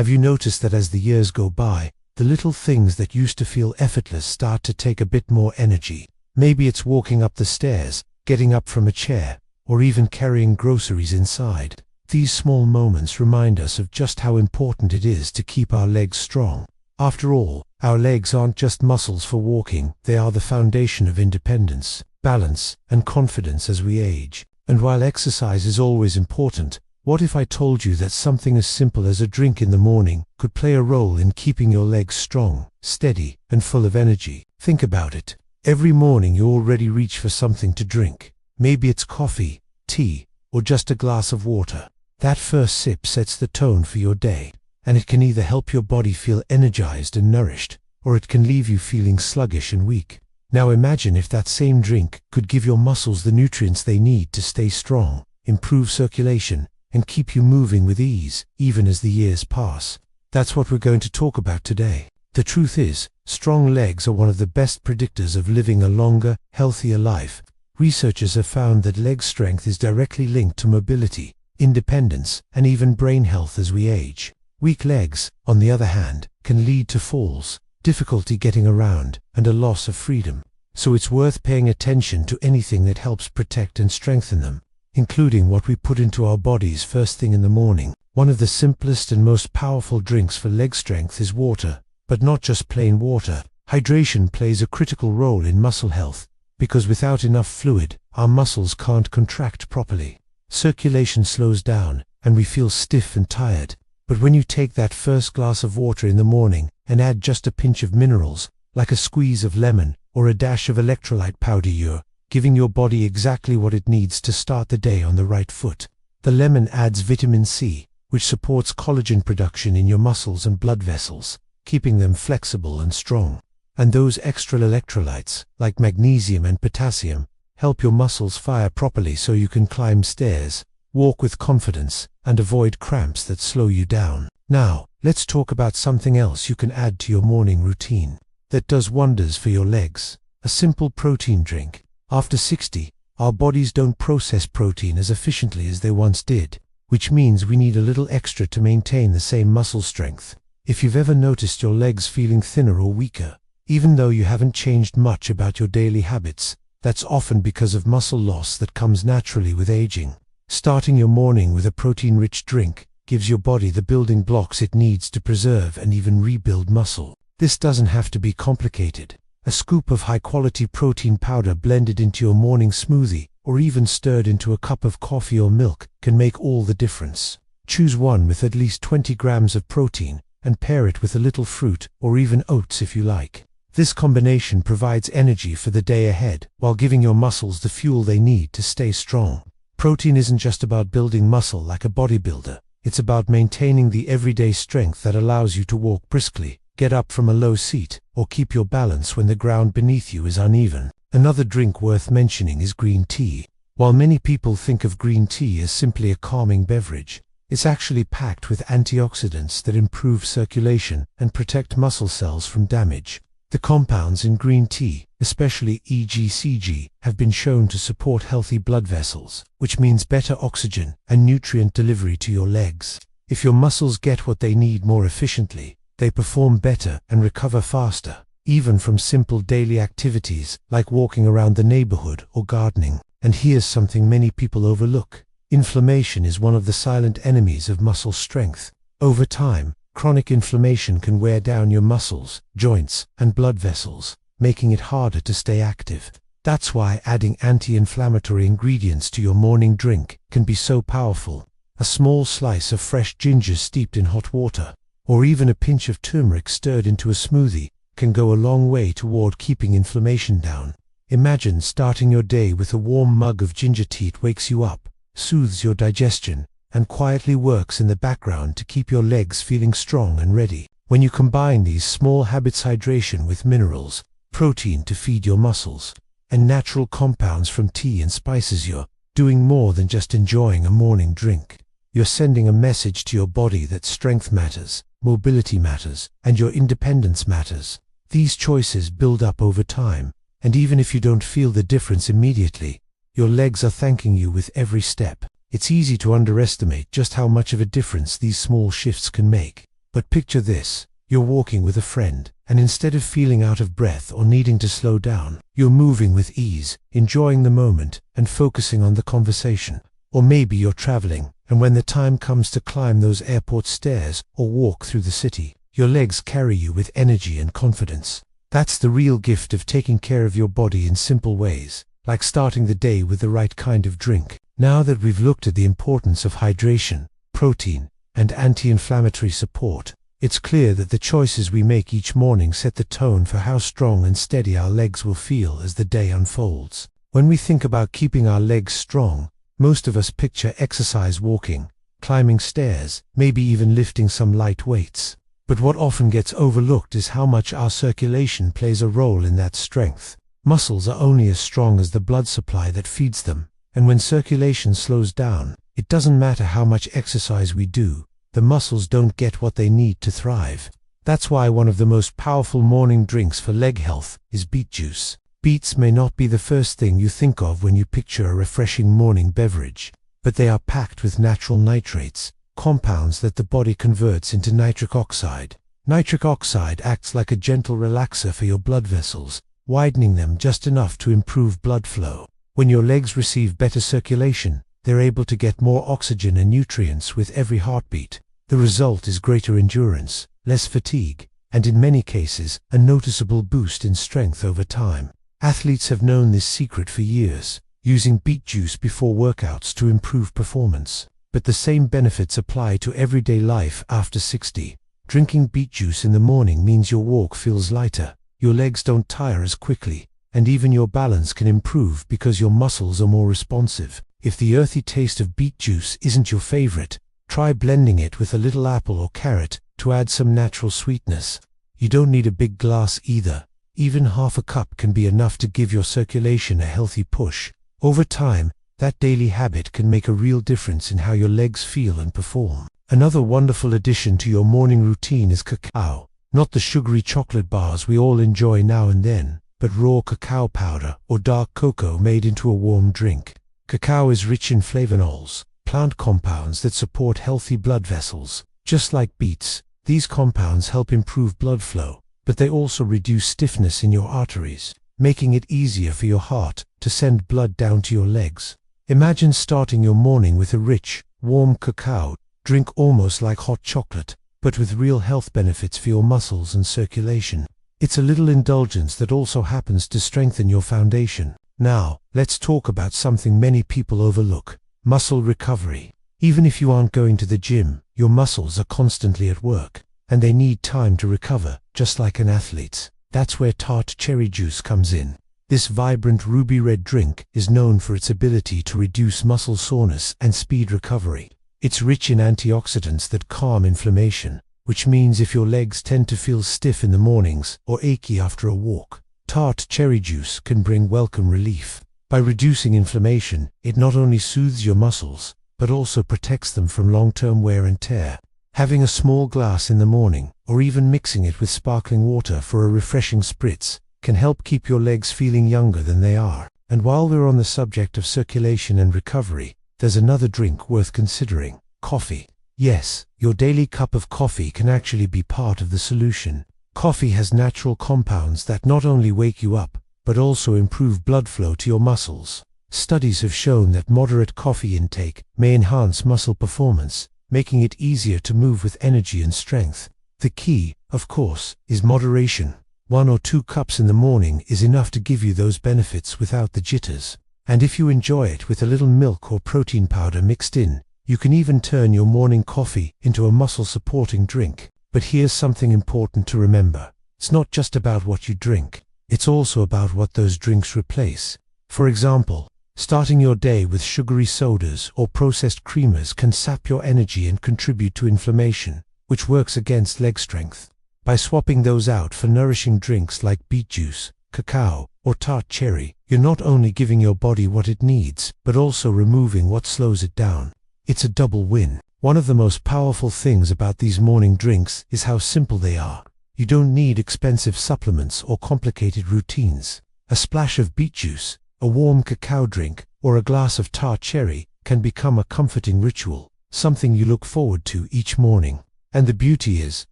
Have you noticed that as the years go by, the little things that used to feel effortless start to take a bit more energy? Maybe it's walking up the stairs, getting up from a chair, or even carrying groceries inside. These small moments remind us of just how important it is to keep our legs strong. After all, our legs aren't just muscles for walking, they are the foundation of independence, balance, and confidence as we age. And while exercise is always important, what if I told you that something as simple as a drink in the morning could play a role in keeping your legs strong, steady, and full of energy? Think about it. Every morning you already reach for something to drink. Maybe it's coffee, tea, or just a glass of water. That first sip sets the tone for your day, and it can either help your body feel energized and nourished, or it can leave you feeling sluggish and weak. Now imagine if that same drink could give your muscles the nutrients they need to stay strong, improve circulation, and keep you moving with ease, even as the years pass. That's what we're going to talk about today. The truth is, strong legs are one of the best predictors of living a longer, healthier life. Researchers have found that leg strength is directly linked to mobility, independence, and even brain health as we age. Weak legs, on the other hand, can lead to falls, difficulty getting around, and a loss of freedom. So it's worth paying attention to anything that helps protect and strengthen them, including what we put into our bodies first thing in the morning. One of the simplest and most powerful drinks for leg strength is water, but not just plain water. Hydration plays a critical role in muscle health, because without enough fluid, our muscles can't contract properly. Circulation slows down, and we feel stiff and tired. But when you take that first glass of water in the morning and add just a pinch of minerals, like a squeeze of lemon or a dash of electrolyte powder, you're giving your body exactly what it needs to start the day on the right foot. The lemon adds vitamin C, which supports collagen production in your muscles and blood vessels, keeping them flexible and strong. And those extra electrolytes, like magnesium and potassium, help your muscles fire properly so you can climb stairs, walk with confidence, and avoid cramps that slow you down. Now, let's talk about something else you can add to your morning routine that does wonders for your legs. A simple protein drink. After 60, our bodies don't process protein as efficiently as they once did, which means we need a little extra to maintain the same muscle strength. If you've ever noticed your legs feeling thinner or weaker, even though you haven't changed much about your daily habits, that's often because of muscle loss that comes naturally with aging. Starting your morning with a protein-rich drink gives your body the building blocks it needs to preserve and even rebuild muscle. This doesn't have to be complicated. A scoop of high-quality protein powder blended into your morning smoothie, or even stirred into a cup of coffee or milk, can make all the difference. Choose one with at least 20 grams of protein, and pair it with a little fruit, or even oats if you like. This combination provides energy for the day ahead, while giving your muscles the fuel they need to stay strong. Protein isn't just about building muscle like a bodybuilder. It's about maintaining the everyday strength that allows you to walk briskly, get up from a low seat, or keep your balance when the ground beneath you is uneven. Another drink worth mentioning is green tea. While many people think of green tea as simply a calming beverage, it's actually packed with antioxidants that improve circulation and protect muscle cells from damage. The compounds in green tea, especially EGCG, have been shown to support healthy blood vessels, which means better oxygen and nutrient delivery to your legs. If your muscles get what they need more efficiently, they perform better and recover faster, even from simple daily activities like walking around the neighborhood or gardening. And here's something many people overlook. Inflammation is one of the silent enemies of muscle strength. Over time, chronic inflammation can wear down your muscles, joints, and blood vessels, making it harder to stay active. That's why adding anti-inflammatory ingredients to your morning drink can be so powerful. A small slice of fresh ginger steeped in hot water, or even a pinch of turmeric stirred into a smoothie, can go a long way toward keeping inflammation down. Imagine starting your day with a warm mug of ginger tea. It wakes you up, soothes your digestion, and quietly works in the background to keep your legs feeling strong and ready. When you combine these small habits, hydration with minerals, protein to feed your muscles, and natural compounds from tea and spices, you're doing more than just enjoying a morning drink. You're sending a message to your body that strength matters, mobility matters, and your independence matters. These choices build up over time, and even if you don't feel the difference immediately, your legs are thanking you with every step. It's easy to underestimate just how much of a difference these small shifts can make. But picture this. You're walking with a friend, and instead of feeling out of breath or needing to slow down, you're moving with ease, enjoying the moment, and focusing on the conversation. Or maybe you're traveling, and when the time comes to climb those airport stairs or walk through the city, your legs carry you with energy and confidence. That's the real gift of taking care of your body in simple ways, like starting the day with the right kind of drink. Now that we've looked at the importance of hydration, protein, and anti-inflammatory support, it's clear that the choices we make each morning set the tone for how strong and steady our legs will feel as the day unfolds. When we think about keeping our legs strong, most of us picture exercise, walking, climbing stairs, maybe even lifting some light weights. But what often gets overlooked is how much our circulation plays a role in that strength. Muscles are only as strong as the blood supply that feeds them, and when circulation slows down, it doesn't matter how much exercise we do, the muscles don't get what they need to thrive. That's why one of the most powerful morning drinks for leg health is beet juice. Beets may not be the first thing you think of when you picture a refreshing morning beverage, but they are packed with natural nitrates, compounds that the body converts into nitric oxide. Nitric oxide acts like a gentle relaxer for your blood vessels, widening them just enough to improve blood flow. When your legs receive better circulation, they're able to get more oxygen and nutrients with every heartbeat. The result is greater endurance, less fatigue, and in many cases, a noticeable boost in strength over time. Athletes have known this secret for years, using beet juice before workouts to improve performance. But the same benefits apply to everyday life after 60. Drinking beet juice in the morning means your walk feels lighter, your legs don't tire as quickly, and even your balance can improve because your muscles are more responsive. If the earthy taste of beet juice isn't your favorite, try blending it with a little apple or carrot to add some natural sweetness. You don't need a big glass either. Even half a cup can be enough to give your circulation a healthy push. Over time, that daily habit can make a real difference in how your legs feel and perform. Another wonderful addition to your morning routine is cacao. Not the sugary chocolate bars we all enjoy now and then, but raw cacao powder or dark cocoa made into a warm drink. Cacao is rich in flavonols, plant compounds that support healthy blood vessels. Just like beets, these compounds help improve blood flow, but they also reduce stiffness in your arteries, making it easier for your heart to send blood down to your legs. Imagine starting your morning with a rich, warm cacao drink almost like hot chocolate, but with real health benefits for your muscles and circulation. It's a little indulgence that also happens to strengthen your foundation. Now, let's talk about something many people overlook: muscle recovery. Even if you aren't going to the gym, your muscles are constantly at work, and they need time to recover, just like an athlete's. That's where tart cherry juice comes in. This vibrant ruby red drink is known for its ability to reduce muscle soreness and speed recovery. It's rich in antioxidants that calm inflammation, which means if your legs tend to feel stiff in the mornings or achy after a walk, tart cherry juice can bring welcome relief. By reducing inflammation, it not only soothes your muscles, but also protects them from long-term wear and tear. Having a small glass in the morning, or even mixing it with sparkling water for a refreshing spritz, can help keep your legs feeling younger than they are. And while we're on the subject of circulation and recovery, there's another drink worth considering: coffee. Yes, your daily cup of coffee can actually be part of the solution. Coffee has natural compounds that not only wake you up, but also improve blood flow to your muscles. Studies have shown that moderate coffee intake may enhance muscle performance, making it easier to move with energy and strength. The key, of course, is moderation. 1 or 2 cups in the morning is enough to give you those benefits without the jitters. And if you enjoy it with a little milk or protein powder mixed in, you can even turn your morning coffee into a muscle-supporting drink. But here's something important to remember. It's not just about what you drink. It's also about what those drinks replace. For example, starting your day with sugary sodas or processed creamers can sap your energy and contribute to inflammation, which works against leg strength. By swapping those out for nourishing drinks like beet juice, cacao, or tart cherry, you're not only giving your body what it needs, but also removing what slows it down. It's a double win. One of the most powerful things about these morning drinks is how simple they are. You don't need expensive supplements or complicated routines. A splash of beet juice, a warm cacao drink, or a glass of tart cherry can become a comforting ritual, something you look forward to each morning. And the beauty is,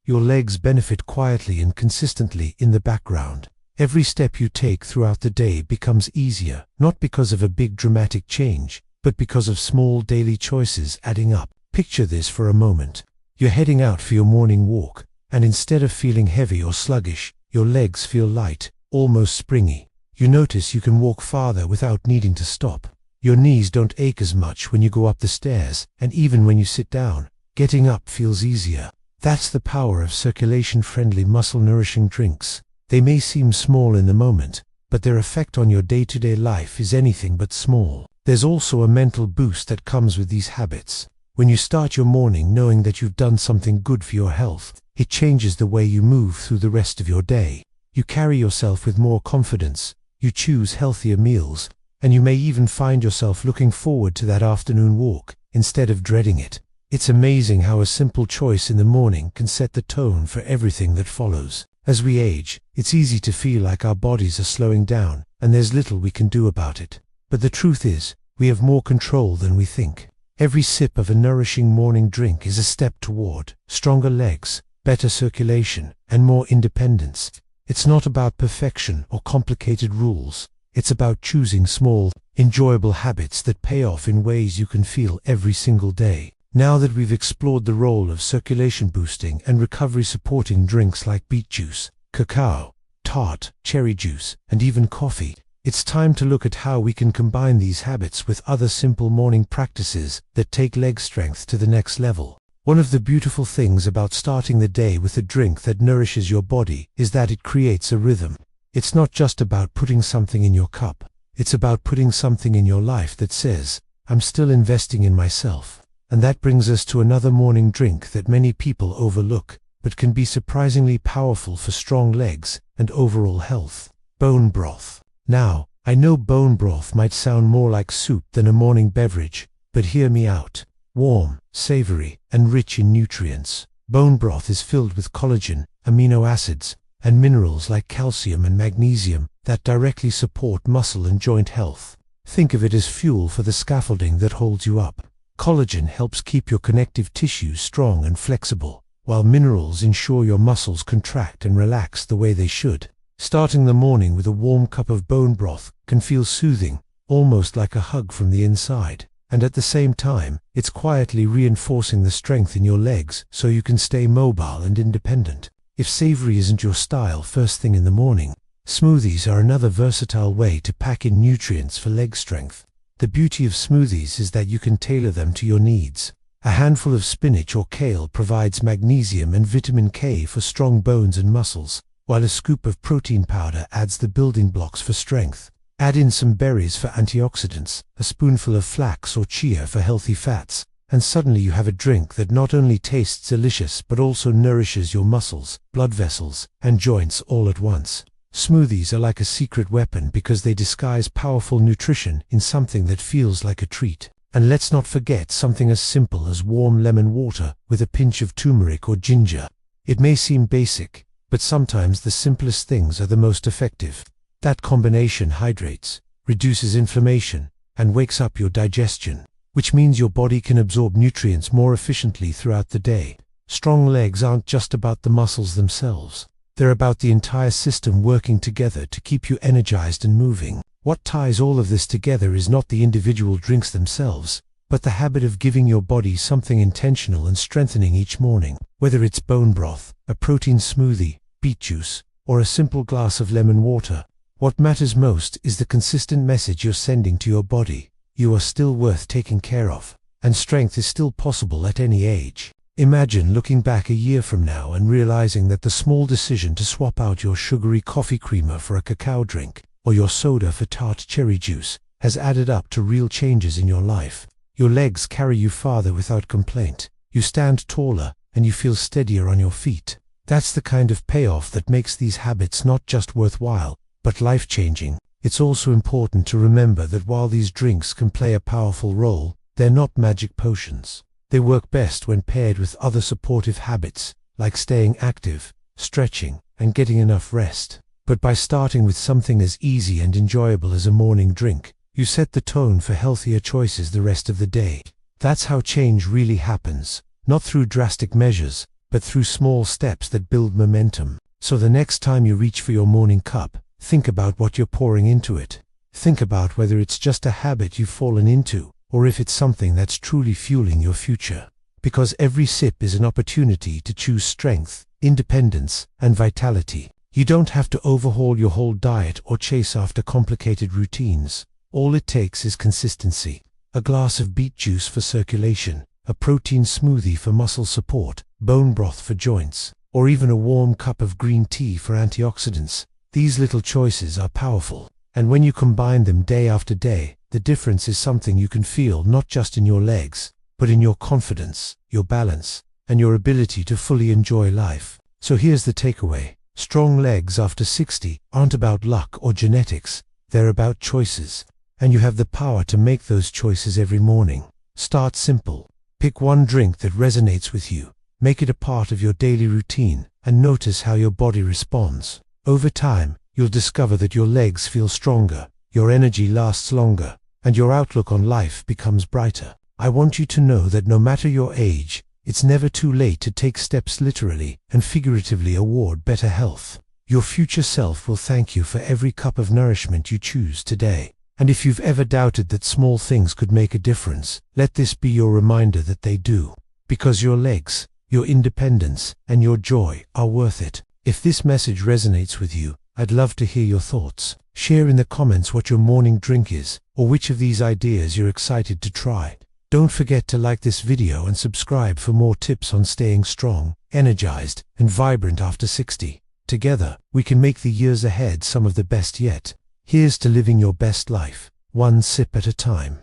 your legs benefit quietly and consistently in the background. Every step you take throughout the day becomes easier, not because of a big dramatic change, but because of small daily choices adding up. Picture this for a moment. You're heading out for your morning walk, and instead of feeling heavy or sluggish, your legs feel light, almost springy. You notice you can walk farther without needing to stop. Your knees don't ache as much when you go up the stairs, and even when you sit down, getting up feels easier. That's the power of circulation-friendly, muscle-nourishing drinks. They may seem small in the moment, but their effect on your day-to-day life is anything but small. There's also a mental boost that comes with these habits. When you start your morning knowing that you've done something good for your health, it changes the way you move through the rest of your day. You carry yourself with more confidence, you choose healthier meals, and you may even find yourself looking forward to that afternoon walk instead of dreading it. It's amazing how a simple choice in the morning can set the tone for everything that follows. As we age, it's easy to feel like our bodies are slowing down, and there's little we can do about it. But the truth is, we have more control than we think. Every sip of a nourishing morning drink is a step toward stronger legs, better circulation, and more independence. It's not about perfection or complicated rules. It's about choosing small, enjoyable habits that pay off in ways you can feel every single day. Now that we've explored the role of circulation boosting and recovery supporting drinks like beet juice, cacao, tart, cherry juice, and even coffee, it's time to look at how we can combine these habits with other simple morning practices that take leg strength to the next level. One of the beautiful things about starting the day with a drink that nourishes your body is that it creates a rhythm. It's not just about putting something in your cup. It's about putting something in your life that says, I'm still investing in myself. And that brings us to another morning drink that many people overlook, but can be surprisingly powerful for strong legs and overall health: bone broth. Now, I know bone broth might sound more like soup than a morning beverage, but hear me out. Warm, savory, and rich in nutrients, bone broth is filled with collagen, amino acids, and minerals like calcium and magnesium that directly support muscle and joint health. Think of it as fuel for the scaffolding that holds you up. Collagen helps keep your connective tissues strong and flexible, while minerals ensure your muscles contract and relax the way they should. Starting the morning with a warm cup of bone broth can feel soothing, almost like a hug from the inside. And at the same time, it's quietly reinforcing the strength in your legs so you can stay mobile and independent. If savory isn't your style first thing in the morning, smoothies are another versatile way to pack in nutrients for leg strength. The beauty of smoothies is that you can tailor them to your needs. A handful of spinach or kale provides magnesium and vitamin K for strong bones and muscles, while a scoop of protein powder adds the building blocks for strength. Add in some berries for antioxidants, a spoonful of flax or chia for healthy fats, and suddenly you have a drink that not only tastes delicious but also nourishes your muscles, blood vessels, and joints all at once. Smoothies are like a secret weapon because they disguise powerful nutrition in something that feels like a treat. And let's not forget something as simple as warm lemon water with a pinch of turmeric or ginger. It may seem basic, but sometimes the simplest things are the most effective. That combination hydrates, reduces inflammation, and wakes up your digestion, which means your body can absorb nutrients more efficiently throughout the day. Strong legs aren't just about the muscles themselves. They're about the entire system working together to keep you energized and moving. What ties all of this together is not the individual drinks themselves, but the habit of giving your body something intentional and strengthening each morning. Whether it's bone broth, a protein smoothie, beet juice, or a simple glass of lemon water, what matters most is the consistent message you're sending to your body. You are still worth taking care of, and strength is still possible at any age. Imagine looking back a year from now and realizing that the small decision to swap out your sugary coffee creamer for a cacao drink, or your soda for tart cherry juice, has added up to real changes in your life. Your legs carry you farther without complaint. You stand taller, and you feel steadier on your feet. That's the kind of payoff that makes these habits not just worthwhile, but life-changing. It's also important to remember that while these drinks can play a powerful role, they're not magic potions. They work best when paired with other supportive habits, like staying active, stretching, and getting enough rest. But by starting with something as easy and enjoyable as a morning drink, you set the tone for healthier choices the rest of the day. That's how change really happens, not through drastic measures, but through small steps that build momentum. So the next time you reach for your morning cup, think about what you're pouring into it. Think about whether it's just a habit you've fallen into, or if it's something that's truly fueling your future. Because every sip is an opportunity to choose strength, independence, and vitality. You don't have to overhaul your whole diet or chase after complicated routines. All it takes is consistency. A glass of beet juice for circulation, a protein smoothie for muscle support, bone broth for joints, or even a warm cup of green tea for antioxidants. These little choices are powerful. And when you combine them day after day, the difference is something you can feel not just in your legs, but in your confidence, your balance, and your ability to fully enjoy life. So here's the takeaway. Strong legs after 60 aren't about luck or genetics, they're about choices. And you have the power to make those choices every morning. Start simple. Pick one drink that resonates with you. Make it a part of your daily routine, and notice how your body responds. Over time, you'll discover that your legs feel stronger, your energy lasts longer, and your outlook on life becomes brighter. I want you to know that no matter your age, it's never too late to take steps literally and figuratively toward better health. Your future self will thank you for every cup of nourishment you choose today. And if you've ever doubted that small things could make a difference, let this be your reminder that they do. Because your legs, your independence, and your joy are worth it. If this message resonates with you, I'd love to hear your thoughts. Share in the comments what your morning drink is, or which of these ideas you're excited to try. Don't forget to like this video and subscribe for more tips on staying strong, energized, and vibrant after 60. Together, we can make the years ahead some of the best yet. Here's to living your best life, one sip at a time.